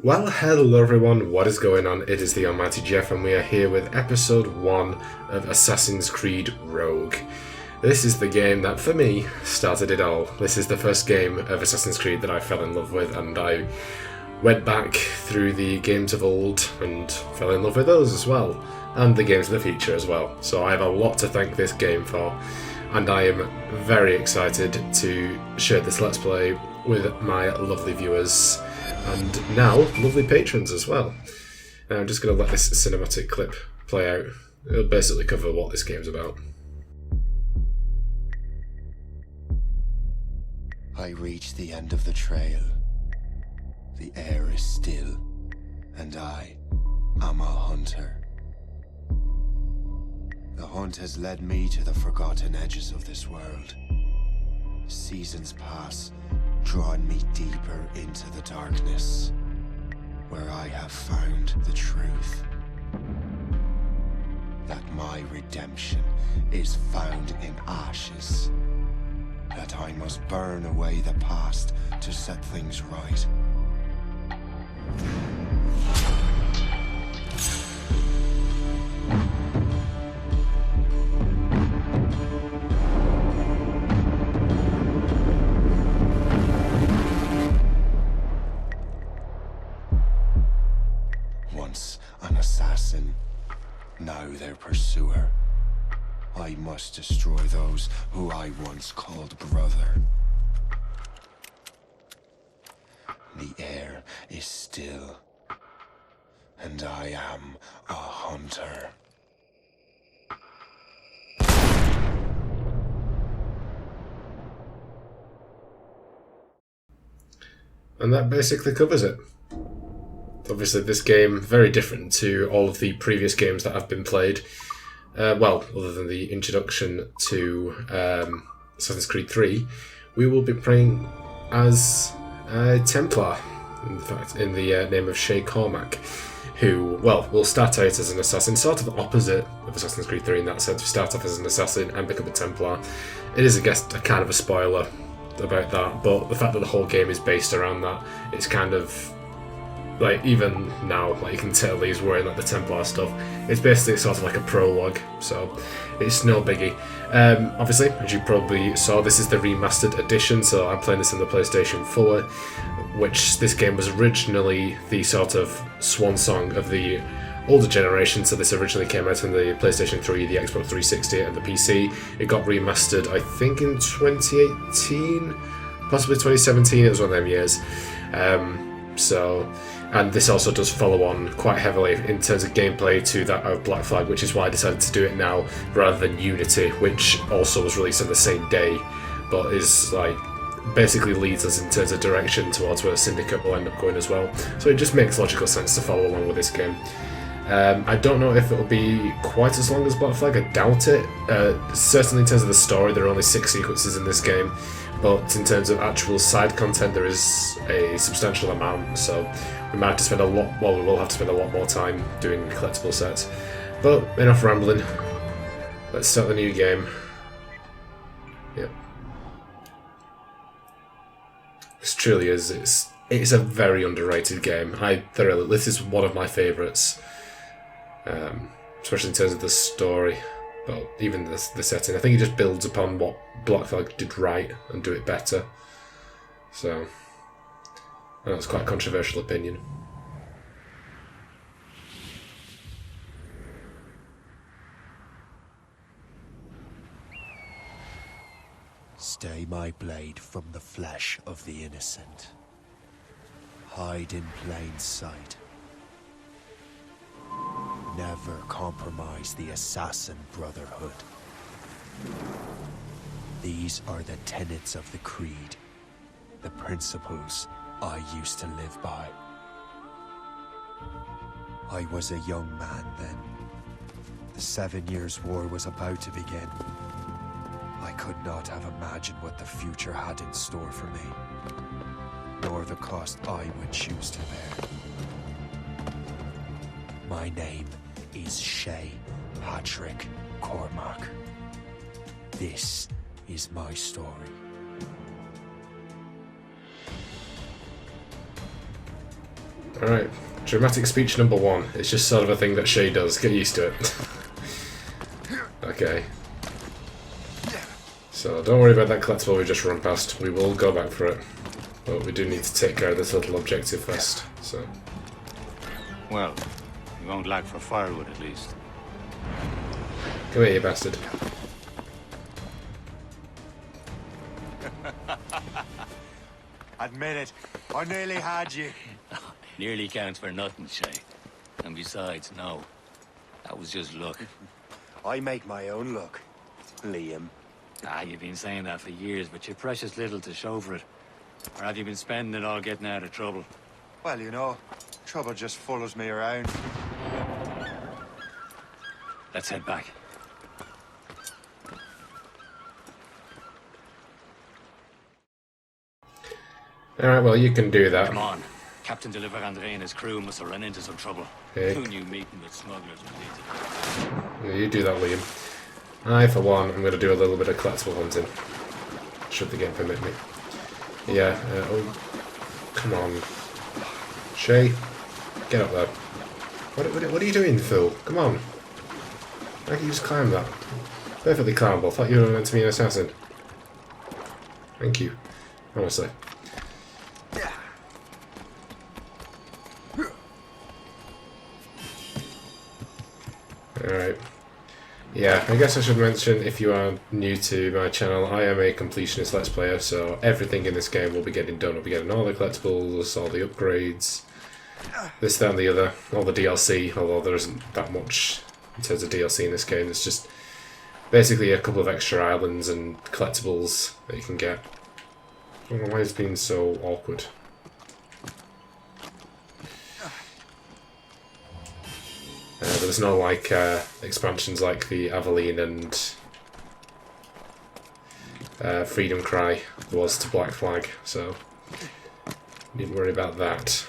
Well, hello everyone, what is going on? It is the Almighty Jeff and we are here with episode 1 of Assassin's Creed Rogue. This is the game that, for me, started it all. This is the first game of Assassin's Creed that I fell in love with, and I went back through the games of old and fell in love with those as well, and the games of the future as well. So I have a lot to thank this game for, and I am very excited to share this Let's Play with my lovely viewers. And now, lovely patrons as well. Now I'm just going to let this cinematic clip play out. It'll basically cover what this game's about. I reach the end of the trail. The air is still, and I am a hunter. The hunt has led me to the forgotten edges of this world. Seasons pass, drawing me deeper into the darkness, where I have found the truth. That my redemption is found in ashes. That I must burn away the past to set things right. Once an assassin, now their pursuer. I must destroy those who I once called brother. The air is still, and I am a hunter. And that basically covers it. Obviously this game, very different to all of the previous games that have been played. Well, other than the introduction to Assassin's Creed 3, we will be playing as a Templar, in fact, in the name of Shay Cormac, who, well, will start out as an assassin, sort of the opposite of Assassin's Creed 3 in that sense. We start off as an assassin and become a Templar. It is, I guess, a kind of a spoiler about that, but the fact that the whole game is based around that, it's kind of... like, even now, like, you can tell he's wearing like the Templar stuff. It's basically sort of like a prologue, so it's no biggie. Obviously, as you probably saw, this is the remastered edition, so I'm playing this in the PlayStation 4, which this game was originally the sort of swan song of the older generation. So this originally came out on the PlayStation 3, the Xbox 360 and the PC. It got remastered, I think, in 2018, possibly 2017, it was one of them years. And this also does follow on quite heavily in terms of gameplay to that of Black Flag, which is why I decided to do it now rather than Unity, which also was released on the same day, but is like basically leads us in terms of direction towards where Syndicate will end up going as well. So it just makes logical sense to follow along with this game. I don't know if it'll be quite as long as Black Flag, I doubt it. Certainly in terms of the story, there are only 6 sequences in this game, but in terms of actual side content, there is a substantial amount, so we might have to spend a lot, well, we will have to spend a lot more time doing collectible sets. But enough rambling. Let's start the new game. Yep. This truly is, it's a very underrated game. This is one of my favourites, especially in terms of the story, but even the setting. I think it just builds upon what Black Flag did right and do it better. So, I know it's quite a controversial opinion. Stay my blade from the flesh of the innocent. Hide in plain sight. Never compromise the Assassin Brotherhood. These are the tenets of the Creed, the principles I used to live by. I was a young man then. The 7 Years' War was about to begin. I could not have imagined what the future had in store for me, nor the cost I would choose to bear. My name is Shay Patrick Cormac. This is my story. Alright, dramatic speech number 1. It's just sort of a thing that Shay does. Get used to it. Okay. So don't worry about that collectible we just run past. We will go back for it. But we do need to take care of this little objective first. So. Well, you won't lack for firewood at least. Come here, you bastard. Admit it, I nearly had you. Nearly counts for nothing, Shay. And besides, no. That was just luck. I make my own luck, Liam. Ah, you've been saying that for years, but you've precious little to show for it. Or have you been spending it all getting out of trouble? Well, you know, trouble just follows me around. Let's head back. Alright, well, you can do that. Come on. Captain de Vérendrye and his crew must have run into some trouble. Hey. Who knew meeting with smugglers would lead to... Yeah, you do that, Liam. I, for one, I'm going to do a little bit of collectible hunting. Should the game permit me. Yeah, oh, come on. Shay, get up there. What are you doing, Phil? Come on. How can you just climb that? Perfectly climbable. Thought you were meant to be an assassin. Thank you. Honestly. Alright. Yeah, I guess I should mention, if you are new to my channel, I am a completionist Let's Player, so everything in this game will be getting done. We'll be getting all the collectibles, all the upgrades, this, that and the other, all the DLC, although there isn't that much in terms of DLC in this game. It's just basically a couple of extra islands and collectibles that you can get. I don't know why it's been so awkward. But there's no like expansions like the Aveline and Freedom Cry was to Black Flag, so needn't worry about that.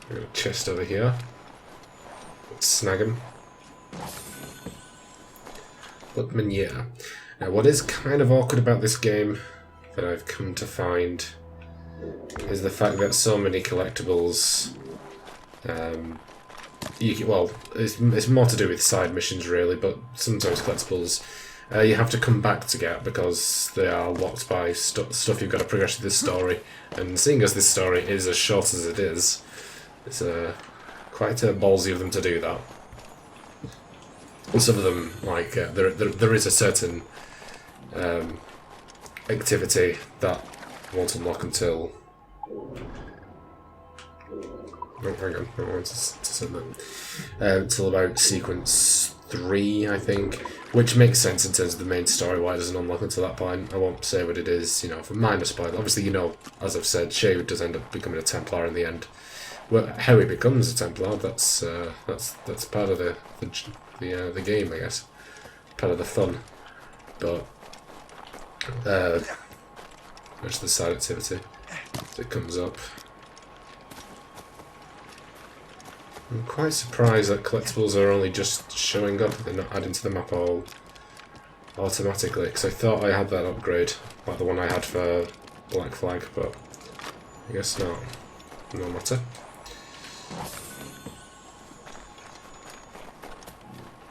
Got a chest over here. Let's snag him. Port-Menier. Now, what is kind of awkward about this game that I've come to find is the fact that so many collectibles. It's more to do with side missions really, but sometimes collectibles you have to come back to get because they are locked by stuff you've got to progress through this story. And seeing as this story is as short as it is, it's quite ballsy of them to do that. And some of them, like there is a certain activity that won't unlock until. Oh, hang on, I want to send that. Until about sequence 3, I think, which makes sense in terms of the main story, why it doesn't unlock until that point. I won't say what it is, you know, for minor spoiler. Obviously, you know, as I've said, Shay does end up becoming a Templar in the end. Well, how he becomes a Templar, that's part of the game, I guess. Part of the fun. But there's the side activity that comes up. I'm quite surprised that collectibles are only just showing up, they're not adding to the map all automatically, because I thought I had that upgrade, like the one I had for Black Flag, but I guess not. No matter.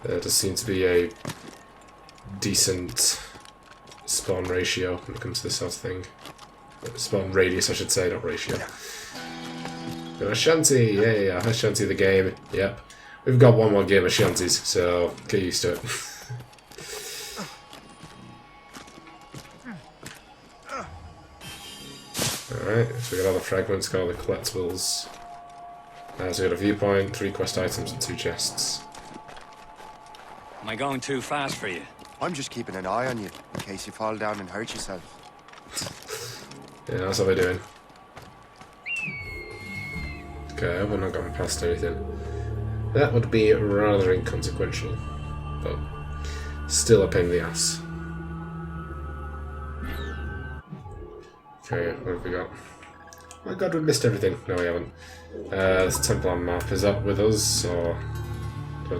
There does seem to be a decent spawn ratio when it comes to this sort of thing. Spawn radius, I should say, not ratio. Got a shanty, yeah, a shanty the game, yep. We've got one more game of shanties, so get used to it. Alright, so we got all the fragments, got all the collectibles. So we got a viewpoint, 3 quest items and 2 chests. Am I going too fast for you? I'm just keeping an eye on you, in case you fall down and hurt yourself. Yeah, that's what we're doing. Okay, I hope we're not going past anything. That would be rather inconsequential, but still a pain in the ass. Okay, what have we got? Oh my god, we missed everything. No, we haven't. This Templar map, is that with us, or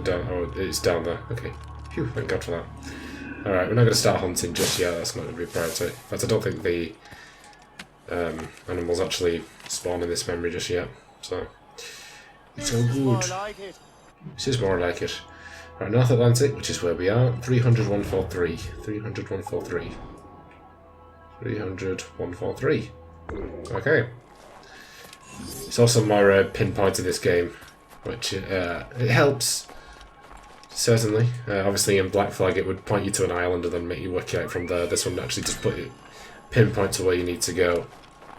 down? Oh, it's down there. Okay. Phew, thank god for that. Alright, we're not going to start hunting just yet, that's not going to be a priority. In fact, I don't think the animals actually spawn in this memory just yet, so it's all good. This is more like it. Right, North Atlantic, which is where we are. 300 143. 300 143. 300 143. Okay. It's also more pinpointed this game, which it helps. Certainly. Obviously in Black Flag it would point you to an island and then make you work out from there. This one actually just pinpoint to where you need to go.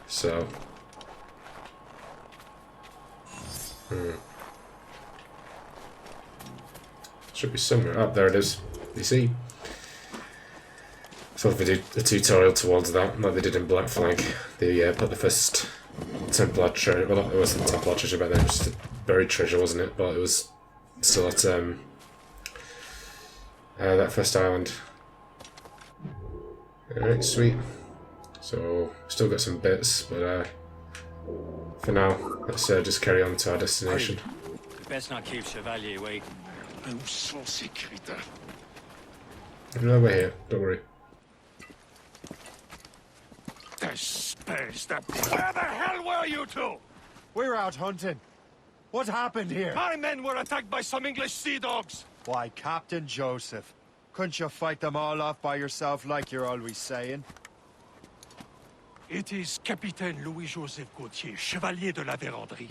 So. Should be somewhere. Oh, there it is. You see? So if we do a tutorial towards that, like they did in Black Flag, they put the first Templar treasure. Well, it wasn't Templar treasure back then, it was just a buried treasure, wasn't it? But it was still at that first island. Alright, sweet. So, still got some bits, but for now, let's just carry on to our destination. You best not keep Chevalier waiting. No, we're here, don't worry. Where the hell were you two? We're out hunting. What happened here? My men were attacked by some English sea dogs. Why, Captain Joseph, couldn't you fight them all off by yourself like you're always saying? It is Capitaine Louis-Joseph Gaultier, Chevalier de la Vérendrye.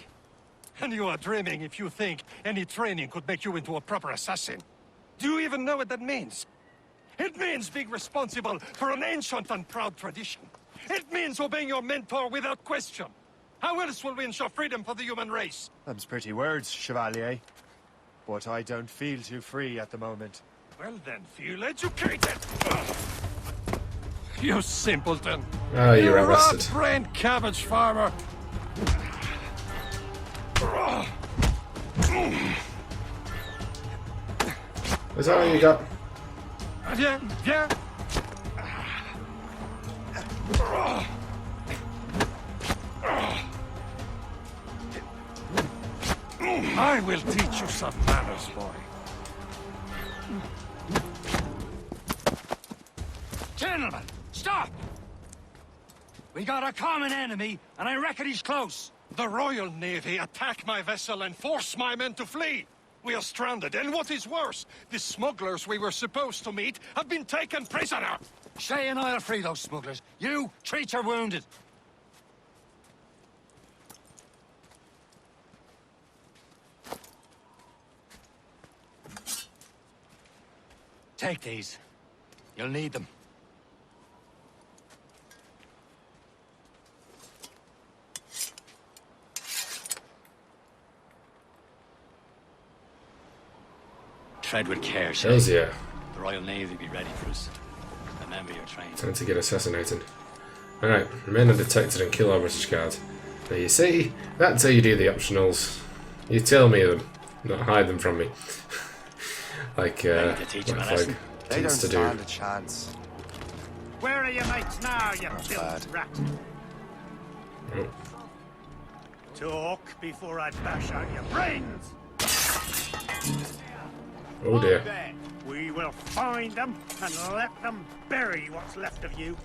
And you are dreaming if you think any training could make you into a proper assassin. Do you even know what that means? It means being responsible for an ancient and proud tradition. It means obeying your mentor without question. How else will we ensure freedom for the human race? Them's pretty words, Chevalier. But I don't feel too free at the moment. Well then, feel educated! You simpleton! Ah, you're arrested. Rat-brained cabbage farmer! Is that all you got? Viens, viens! I will teach you some manners, boy. Gentlemen, stop! We got a common enemy, and I reckon he's close. The Royal Navy attack my vessel and force my men to flee. We are stranded, and what is worse, the smugglers we were supposed to meet have been taken prisoner. Shay and I'll free those smugglers. You, treat your wounded. Take these. You'll need them. Tread with care, Shay. Hells yeah. The Royal Navy be ready for us. Remember your training. Time to get assassinated. Alright, remain undetected and kill our British guard. Now you see, that's how you do the optionals. You tell me them, not hide them from me. Like, to teach them a lesson. They don't tends to do. stand a chance. Where are your mates now, you bad. rat? Oh. Talk before I bash out your brains! Oh dear. Then we will find them and let them bury what's left of you.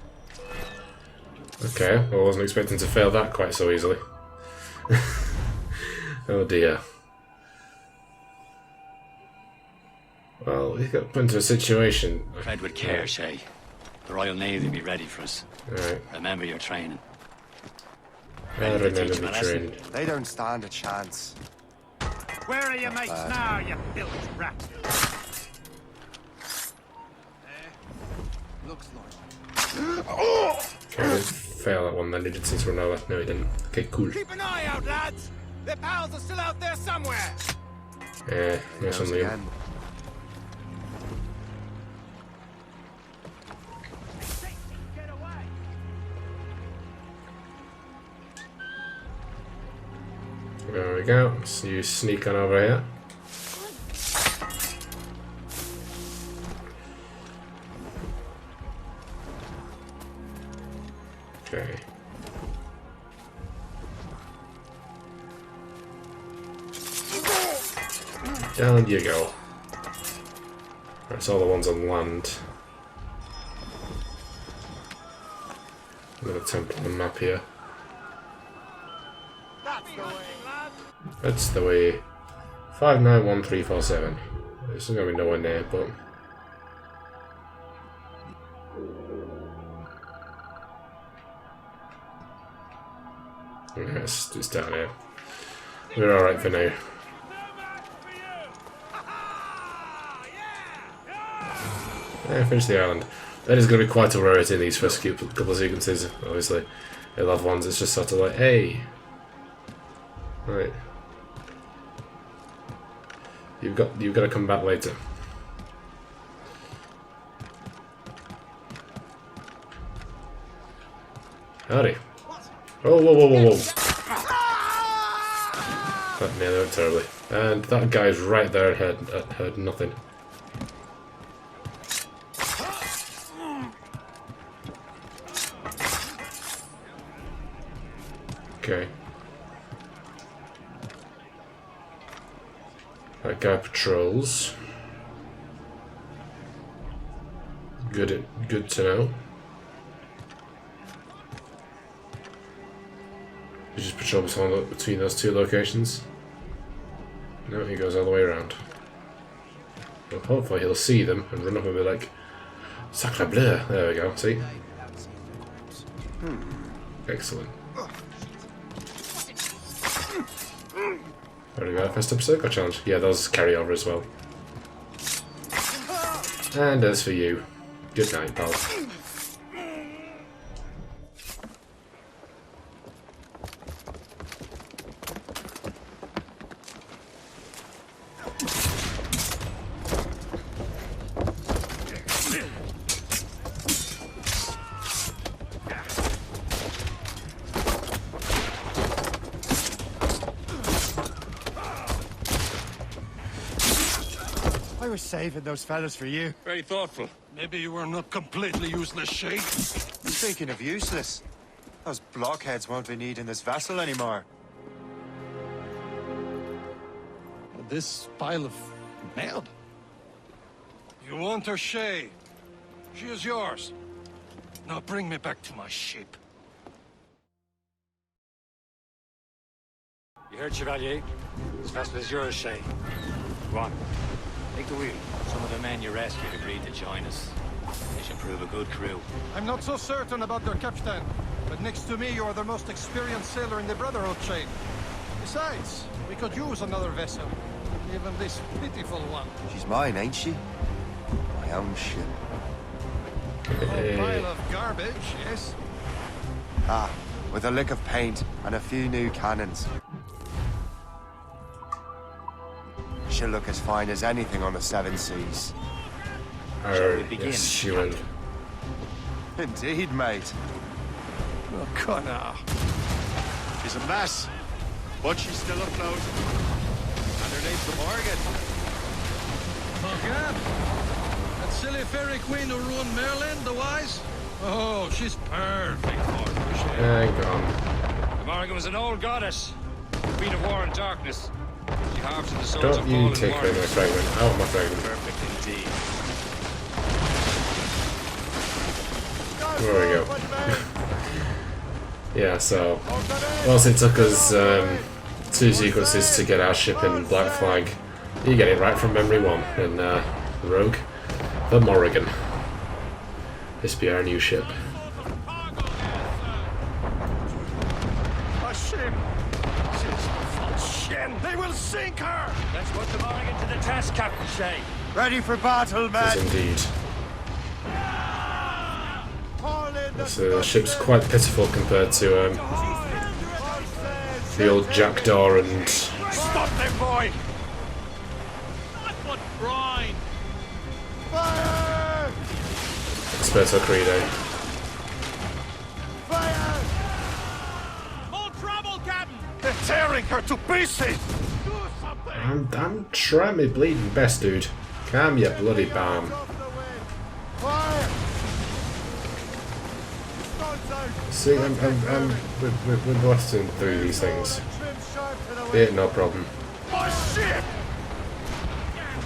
Okay, well, I wasn't expecting to fail that quite so easily. Oh dear. Well, we got put into a situation. Tread with care, Shay. The Royal Navy be ready for us. Alright. Remember your training. I Ready to remember teach the them a lesson. training. They don't stand a chance. Where are your mates bad. now, you bilge rat? Looks like. Okay, I didn't fail that one then, did it, since we're nowhere? No, he didn't. Okay, cool. Keep an eye out, lads! Their pals are still out there somewhere! Yeah, nice on Liam. Get away! There we go. So you sneak on over here. Okay. Down you go. That's all the ones on land. Another temple on the map here. That's the way. 591347. This is gonna be nowhere near, but yes, it's down here. We're alright for now. Yeah, finish the island. That is going to be quite a rarity in these first couple of sequences, obviously. The other ones, it's just sort of like, hey. Right. You've got to come back later. Howdy. Oh, whoa, whoa, whoa, whoa. That nailed it terribly. And that guy's right there and heard nothing. Okay. That guy patrols. Good to know. You just patrol between those two locations. No, he goes all the way around. Well, hopefully he'll see them and run up and be like, Sacre bleu! There we go, see? Excellent. There we go, first Abstergo challenge. Yeah, those carry over as well. And as for you, good night, pal. I was saving those fellas for you. Very thoughtful. Maybe you were not completely useless, Shay. Speaking of useless, those blockheads won't be needing this vessel anymore. This pile of mail? You want her, Shay? She is yours. Now bring me back to my ship. You heard, Chevalier? This vessel is yours, Shay. Go on. Take the wheel. Some of the men you rescued agreed to join us. They should prove a good crew. I'm not so certain about their captain, but next to me you are the most experienced sailor in the Brotherhood chain. Besides, we could use another vessel. Even this pitiful one. She's mine, ain't she? My own ship. A pile of garbage, yes? Ah, with a lick of paint and a few new cannons. She'll look as fine as anything on the seven seas. Shall we begin? Yes, she will. Indeed, mate. Oh, Connor. She's a mess, but she's still afloat. And her name's the Morrigan. Morrigan? That silly fairy queen who ruined Merlin, the wise? Oh, she's perfect for it, Shay. Hang on. The Morrigan was an old goddess, queen of war and darkness. She harvested the swords of Don't you fallen take away my warriors. fragment. Out of my fragment. Perfect indeed. There we go. Yeah, so whilst it took us 2 sequences to get our ship in Black Flag, you get it right from memory 1 in Rogue, the Morrigan. This be our new ship. A ship! Shit! They will sink her! Let's put the Morrigan to the test, Captain Shay. Ready for battle, Yes, men! indeed. So the ship's quite pitiful compared to the old Jackdaw and Stop them, boy! What brine? Fire! Experto Credo. Fire! More trouble, Captain! They're tearing her to pieces! Do something! I'm trying my bleeding best, dude. Calm your bloody balm. Fire! See, we're blasting through these things. Yeah, no problem. My ship!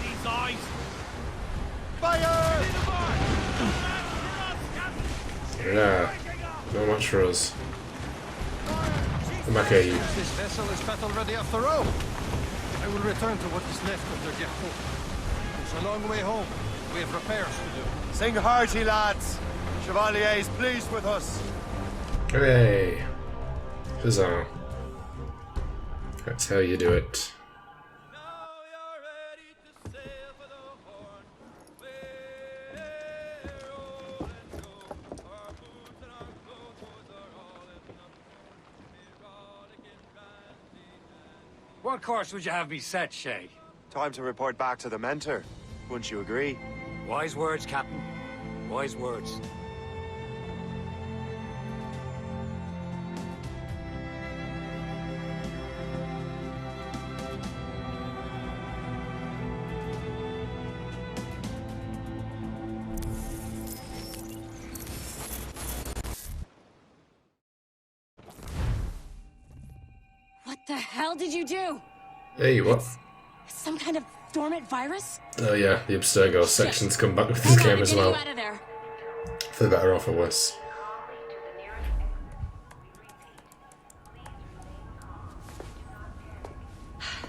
These eyes! Fire! Yeah, not much for us. Come back here, you. This vessel is battle ready after all. I will return to what is left of the depot. It's a long way home. We have repairs to do. Sing hearty, lads. Chevalier is pleased with us. Hooray! Huzzah. That's how you do it. What course would you have me set, Shay? Time to report back to the mentor. Wouldn't you agree? Wise words, Captain. Wise words. What the hell did you do? Hey, what? Some kind of dormant virus? Oh yeah, the Abstergo section's come back with this game as well. Get you out of there. For the better or for worse.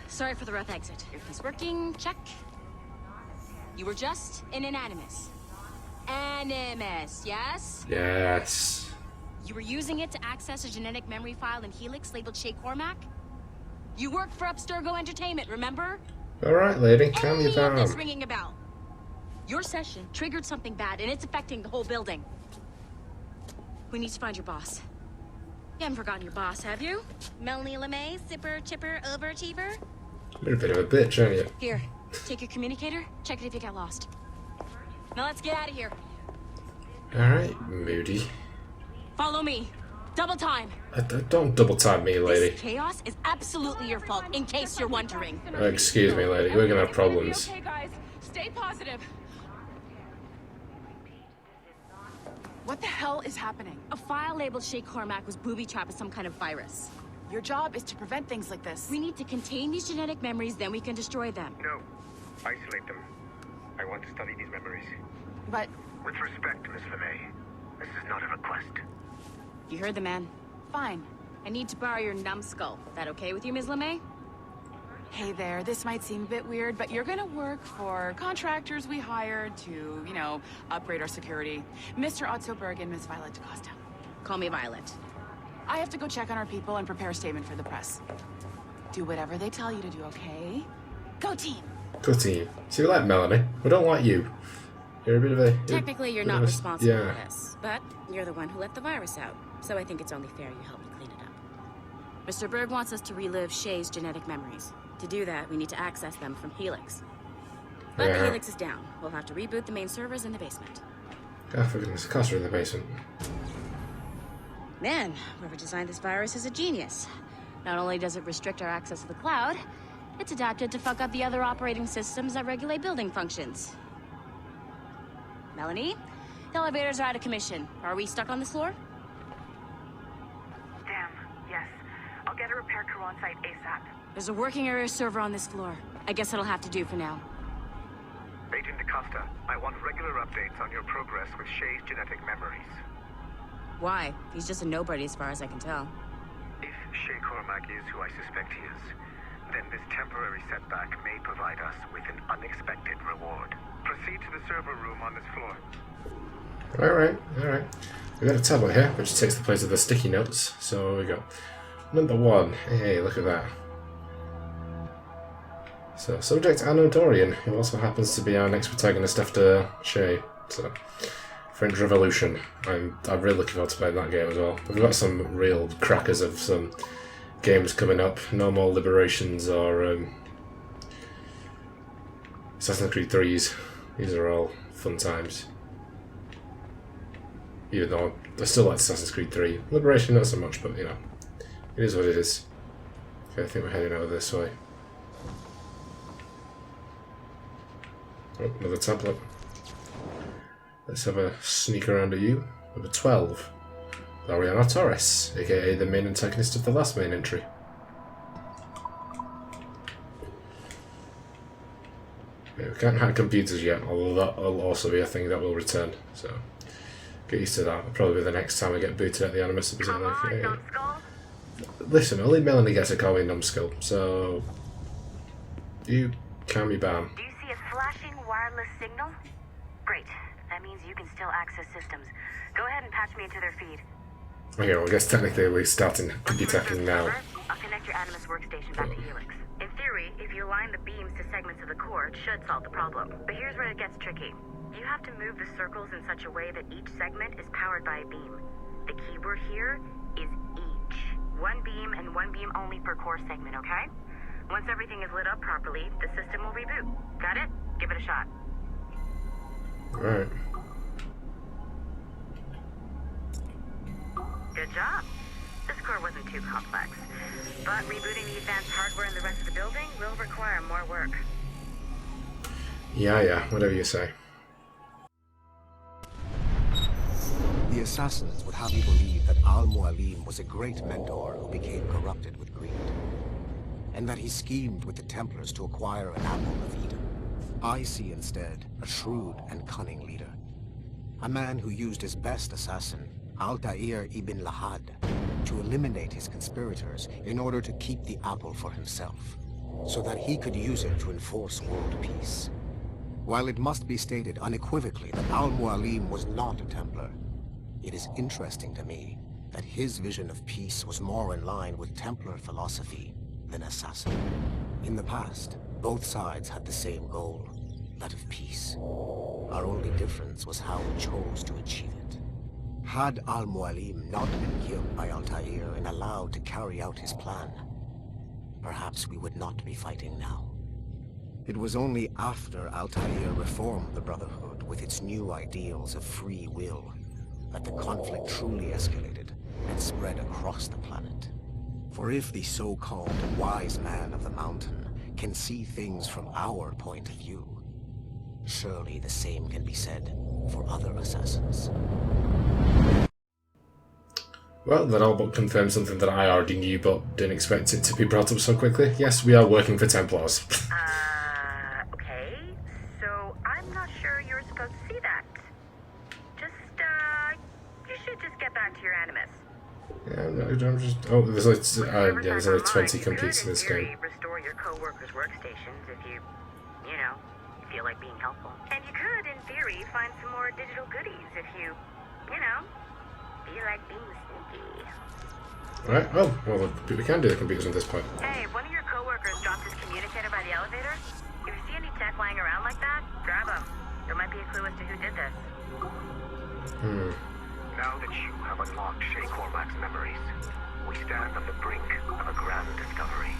Sorry for the rough exit. Earpiece working, check. You were just in an Animus. Animus, yes? Yes. You were using it to access a genetic memory file in Helix labeled Shay Cormac? You worked for Abstergo Entertainment, remember? Alright, lady, calm you Any of this down. ringing a bell? Your session triggered something bad, and it's affecting the whole building. We need to find your boss. You haven't forgotten your boss, have you? Melanie LeMay, Sipper, Chipper, Overachiever? You're a bit of a bitch, aren't you? Here, take your communicator, check it if you get lost. Now let's get out of here. Alright, Moody. Follow me. Double time. Don't double time me, lady. This chaos is absolutely your fault, in case you're wondering. Excuse me, lady, we're gonna have problems. Okay, guys, stay positive. What the hell is happening? A file labeled Shay Cormac was booby-trapped with some kind of virus. Your job is to prevent things like this. We need to contain these genetic memories, then we can destroy them. No. Isolate them. I want to study these memories. But With respect, Miss LeMay, this is not a request. You heard the man. fine. I need to borrow your numbskull. That okay with you, Ms. LeMay? Hey there, this might seem a bit weird, but you're gonna work for contractors we hired to, you know, upgrade our security. Mr. Otso Berg and Miss Violet da Costa. Call me Violet. I have to go check on our people and prepare a statement for the press. Do whatever they tell you to do, okay? Go team! Good team. See, we like Melanie. We don't like you. You're a bit of a... Technically, you're bit not of a- responsible yeah. for this, but you're the one who let the virus out, so I think it's only fair you help me clean it up. Mr. Berg wants us to relive Shay's genetic memories. To do that, we need to access them from Helix. But the Yeah. Helix is down. We'll have to reboot the main servers in the basement. Oh, for goodness, the costs are in the basement. Man, whoever designed this virus is a genius. Not only does it restrict our access to the cloud, it's adapted to fuck up the other operating systems that regulate building functions. Melanie, the elevators are out of commission. Are we stuck on this floor? Damn, yes. I'll get a repair crew on site ASAP. There's a working area server on this floor. I guess it'll have to do for now. Agent da Costa, I want regular updates on your progress with Shay's genetic memories. Why? He's just a nobody as far as I can tell. If Shay Cormac is who I suspect he is, then this temporary setback may provide us with an unexpected reward. Proceed to the server room on this floor. Alright, alright. We've got a tablet here, which takes the place of the sticky notes. So we go. Number 1. Hey, look at that. So, subject Anno Dorian, who also happens to be our next protagonist after Shay. So, French Revolution. I'm really looking forward to playing that game as well. We've got some real crackers of some games coming up. No More Liberations or Assassin's Creed 3s. These are all fun times. Even though I still like Assassin's Creed 3. Liberation not so much, but you know. It is what it is. Okay, I think we're heading over this way. Oh, another tablet. Let's have a sneak around at you. Number 12. Laureano Torres, aka the main antagonist of the last main entry. Okay, we can't hack computers yet, although that will also be a thing that will return, so get used to that. It'll probably be the next time I get booted at the Animus. Come on, numbskull. Listen, only Melanie gets to call me numbskull, so you calm me down. Do you see a flashing wireless signal? Great. That means you can still access systems. Go ahead and patch me into their feed. Okay, well, I guess technically we're starting computer hacking now. I'll connect your Animus workstation back to Helix. In theory, if you align the beams to segments of the core, it should solve the problem. But here's where it gets tricky. You have to move the circles in such a way that each segment is powered by a beam. The keyword here is each. One beam and one beam only per core segment, okay? Once everything is lit up properly, the system will reboot. Got it? Give it a shot. Alright. Good job. This core wasn't too complex, but rebooting the advanced hardware in the rest of the building will require more work. Yeah, whatever you say. The assassins would have you believe that Al-Mualim was a great mentor who became corrupted with greed, and that he schemed with the Templars to acquire an apple of Eden. I see instead a shrewd and cunning leader, a man who used his best assassin, Altair ibn Lahad, to eliminate his conspirators in order to keep the apple for himself, so that he could use it to enforce world peace. While it must be stated unequivocally that Al-Mualim was not a Templar, it is interesting to me that his vision of peace was more in line with Templar philosophy than Assassin. In the past, both sides had the same goal, that of peace. Our only difference was how we chose to achieve it. Had Al-Mualim not been killed by Altair and allowed to carry out his plan, perhaps we would not be fighting now. It was only after Altair reformed the Brotherhood with its new ideals of free will that the conflict truly escalated and spread across the planet. For if the so-called wise man of the mountain can see things from our point of view, surely the same can be said for other assassins. Well, that all but confirms something that I already knew but didn't expect it to be brought up so quickly. Yes, we are working for Templars. Okay. So I'm not sure you're supposed to see that. You should just get back to your Animus. Yeah, I'm just... Oh, there's only 20 computers in this game. Restore your co-workers' workstations if you feel like being helpful. And you could, in theory, find some more digital goodies if you feel like being sneaky. Alright, well, we can do the computers at this point. Hey, if one of your co-workers dropped his communicator by the elevator, if you see any tech lying around like that, grab them. There might be a clue as to who did this. Now that you have unlocked Shay Cormac's memories, we stand on the brink of a grand discovery.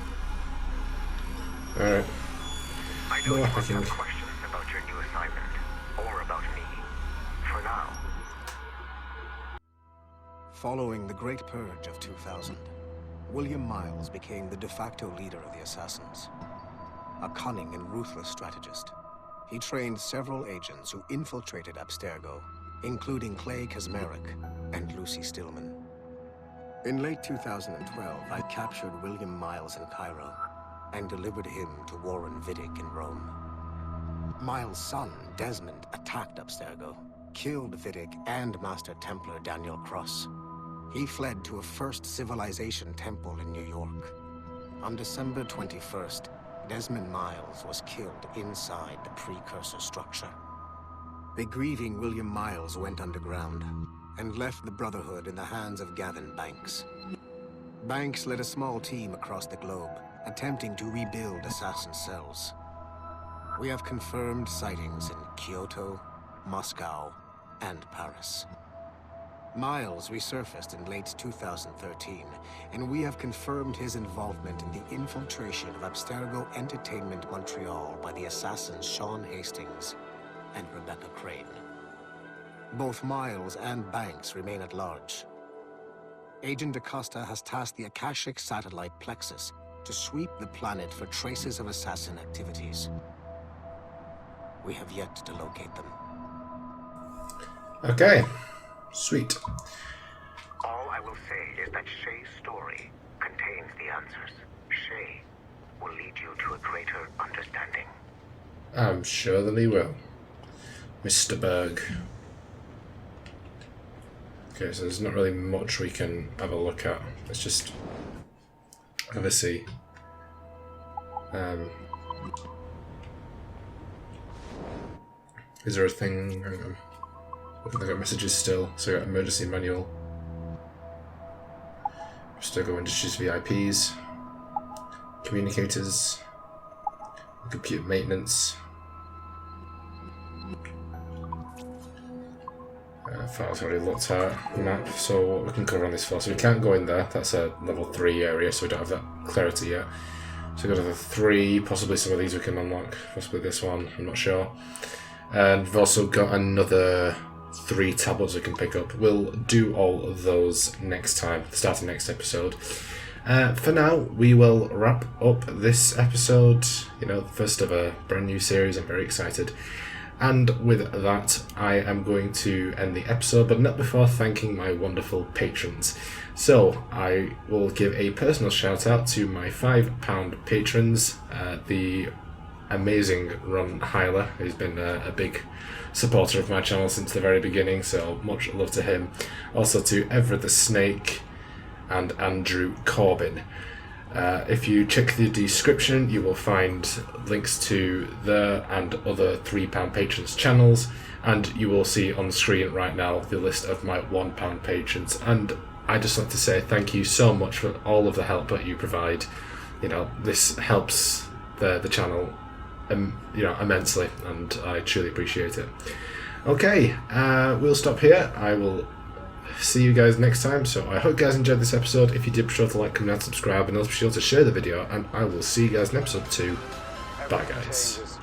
Alright. I know you must have questions about your new assignment, or about me. For now. Following the Great Purge of 2000, William Miles became the de facto leader of the Assassins. A cunning and ruthless strategist, he trained several agents who infiltrated Abstergo, including Clay Kazmarek and Lucy Stillman. In late 2012, I captured William Miles in Cairo and delivered him to Warren Vidic in Rome. Miles' son, Desmond, attacked Abstergo, killed Vidic and Master Templar Daniel Cross. He fled to a First Civilization temple in New York. On December 21st, Desmond Miles was killed inside the precursor structure. The grieving William Miles went underground and left the Brotherhood in the hands of Gavin Banks. Banks led a small team across the globe, attempting to rebuild assassin cells. We have confirmed sightings in Kyoto, Moscow, and Paris. Miles resurfaced in late 2013, and we have confirmed his involvement in the infiltration of Abstergo Entertainment Montreal by the assassins Sean Hastings and Rebecca Crane. Both Miles and Banks remain at large. Agent da Costa has tasked the Akashic satellite Plexus to sweep the planet for traces of assassin activities. We have yet to locate them. Okay. Sweet. All I will say is that Shay's story contains the answers. Shay will lead you to a greater understanding. I'm sure that he will. Mr. Berg. Okay, so there's not really much we can have a look at. Let's just obviously, is there a thing? I think I got messages still, so I got emergency manual. Still go Industries VIPs, communicators, computer maintenance, files already looked at, map, so what we can cover on this floor. So we can't go in there, that's a level 3 area, so we don't have that clarity yet. So we've got the 3, possibly some of these we can unlock, possibly this one, I'm not sure. And we've also got another 3 tablets we can pick up. We'll do all of those next time, start of next episode. For now, we will wrap up this episode, you know, the first of a brand new series. I'm very excited. And with that, I am going to end the episode, but not before thanking my wonderful patrons. So, I will give a personal shout out to my £5 patrons, the amazing Ron Hyler, who's been a big supporter of my channel since the very beginning, so much love to him. Also to Everett the Snake and Andrew Corbin. If you check the description, you will find links to their and other £3 patrons channels, and you will see on the screen right now the list of my £1 patrons. And I just like to say thank you so much for all of the help that you provide. You know, this helps the channel immensely, and I truly appreciate it. Okay, we'll stop here. I will see you guys next time. So I hope you guys enjoyed this episode. If you did, be sure to like, comment, and subscribe, and also be sure to share the video, and I will see you guys in episode 2. Bye guys.